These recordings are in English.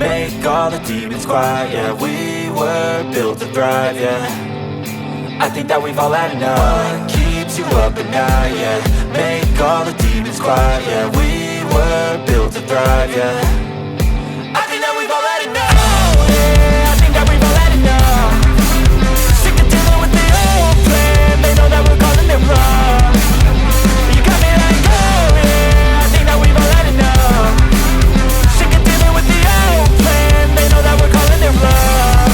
make all the demons quiet. Yeah, we were built to thrive, yeah. I think that we've all had enough. What keeps you up at night, yeah. Make all the demons quiet, yeah. We were built to thrive, yeah. I think that we've all had enough. Yeah, I think that we've all had enough. Sick of dealing with the old plan. They know that we're calling it wrong. You got me like, oh yeah, I think that we've all had enough. Sick of dealing with the old plan. They know that we're calling it wrong.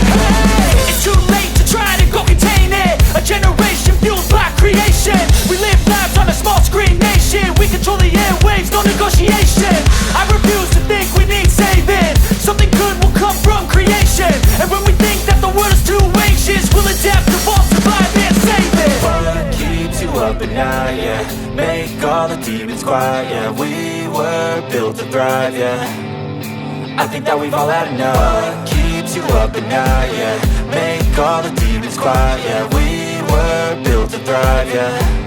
Hey, it's too late to try to go contain it. A generation fueled by creation. We live lives on a small screen nation. We control the airwaves, no negotiation. I refuse to think we need saving. Something good will come from creation. And when we think that the world is too anxious, we'll adapt, evolve, survive and save it. What keeps you up at night, yeah. Make all the demons quiet, yeah. We were built to thrive, yeah. I think that we've all had enough. What keeps you up at night, yeah. Make all the demons quiet, yeah. We were built to thrive, yeah.